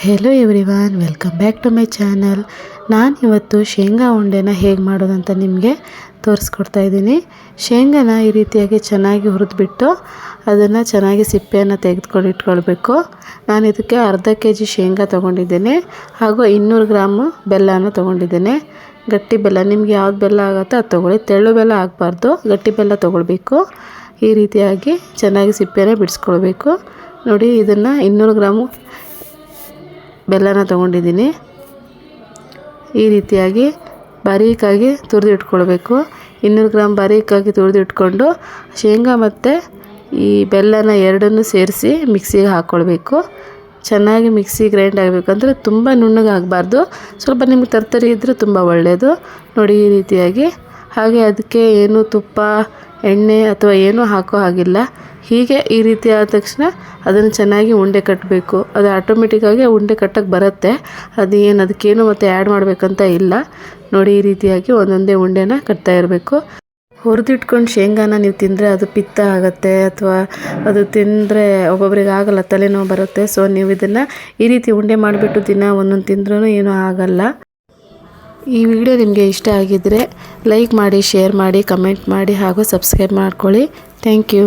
Hello everyone, welcome back to my channel. ನಾನು ಇವತ್ತು ಶೇಂಗಾ ಉಂಡೆನ ಹೇಗೆ ಮಾಡೋದಂತ ನಿಮಗೆ ತೋರಿಸ್ಕೊಡ್ತಾ ಇದ್ದೀನಿ. ಶೇಂಗಾನ ಈ ರೀತಿಯಾಗಿ ಚೆನ್ನಾಗಿ ಹುರಿದ್ಬಿಟ್ಟು ಅದನ್ನು ಚೆನ್ನಾಗಿ ಸಿಪ್ಪೆಯನ್ನು ತೆಗೆದುಕೊಂಡು ಇಟ್ಕೊಳ್ಬೇಕು. ನಾನು ಇದಕ್ಕೆ ಅರ್ಧ kg ಶೇಂಗಾ ತೊಗೊಂಡಿದ್ದೇನೆ, ಹಾಗೂ 200 ಗ್ರಾಮು ಬೆಲ್ಲನ ತೊಗೊಂಡಿದ್ದೇನೆ. ಗಟ್ಟಿ ಬೆಲ್ಲ, ನಿಮಗೆ ಯಾವ್ದು ಬೆಲ್ಲ ಆಗುತ್ತೋ ಅದು ತೊಗೊಳ್ಳಿ. ತೆಳ್ಳು ಬೆಲ್ಲ ಆಗಬಾರ್ದು, ಗಟ್ಟಿ ಬೆಲ್ಲ ತೊಗೊಳ್ಬೇಕು. ಈ ರೀತಿಯಾಗಿ ಚೆನ್ನಾಗಿ ಸಿಪ್ಪೆನ ಬಿಡಿಸ್ಕೊಳ್ಬೇಕು. ನೋಡಿ, ಇದನ್ನು 200 ಗ್ರಾಮು ಬೆಲ್ಲನ ತೊಗೊಂಡಿದ್ದೀನಿ. ಈ ರೀತಿಯಾಗಿ ಬಾರೀಕಾಗಿ ತುರಿದು ಇಟ್ಕೊಳ್ಬೇಕು. 200 ಗ್ರಾಮ್ ಬಾರೀಕಾಗಿ ತುರಿದು ಇಟ್ಕೊಂಡು ಶೇಂಗಾ ಮತ್ತು ಈ ಬೆಲ್ಲನ ಎರಡನ್ನೂ ಸೇರಿಸಿ ಮಿಕ್ಸಿಗೆ ಹಾಕ್ಕೊಳ್ಬೇಕು. ಚೆನ್ನಾಗಿ ಮಿಕ್ಸಿ ಗ್ರೈಂಡ್ ಆಗಬೇಕಂದ್ರೆ ತುಂಬ ನುಣ್ಣಗೆ ಆಗಬಾರ್ದು, ಸ್ವಲ್ಪ ನಿಮ್ಗೆ ತರ್ತರಿ ಇದ್ದರೆ ತುಂಬ ಒಳ್ಳೆಯದು. ನೋಡಿ, ಈ ರೀತಿಯಾಗಿ. ಹಾಗೆ ಅದಕ್ಕೆ ಏನು ತುಪ್ಪ, ಎಣ್ಣೆ ಅಥವಾ ಏನೂ ಹಾಕೋ ಹಾಗಿಲ್ಲ. ಹೀಗೆ ಈ ರೀತಿ ಆದ ತಕ್ಷಣ ಅದನ್ನು ಚೆನ್ನಾಗಿ ಉಂಡೆ ಕಟ್ಟಬೇಕು. ಅದು ಆಟೋಮೆಟಿಕ್ಕಾಗಿ ಉಂಡೆ ಕಟ್ಟಕ್ಕೆ ಬರುತ್ತೆ. ಅದಕ್ಕೇನು ಮತ್ತು ಆ್ಯಡ್ ಮಾಡಬೇಕಂತ ಇಲ್ಲ. ನೋಡಿ, ಈ ರೀತಿಯಾಗಿ ಒಂದೊಂದೇ ಉಂಡೆನ ಕಟ್ತಾ ಇರಬೇಕು. ಹುರಿದಿಟ್ಕೊಂಡು ಶೇಂಗಾನ ನೀವು ತಿಂದರೆ ಅದು ಪಿತ್ತ ಆಗುತ್ತೆ, ಅಥವಾ ಅದು ತಿಂದರೆ ಒಬ್ಬೊಬ್ರಿಗೆ ಆಗಲ್ಲ, ತಲೆನೋವು ಬರುತ್ತೆ. ಸೊ ನೀವು ಇದನ್ನು ಈ ರೀತಿ ಉಂಡೆ ಮಾಡಿಬಿಟ್ಟು ದಿನ ಒಂದೊಂದು ತಿಂದ್ರೂ ಏನೂ ಆಗಲ್ಲ. ಈ ವಿಡಿಯೋ ನಿಮಗೆ ಇಷ್ಟ ಆಗಿದ್ದರೆ ಲೈಕ್ ಮಾಡಿ, ಶೇರ್ ಮಾಡಿ, ಕಮೆಂಟ್ ಮಾಡಿ, ಹಾಗೂ ಸಬ್ಸ್ಕ್ರೈಬ್ ಮಾಡ್ಕೊಳ್ಳಿ. Thank you.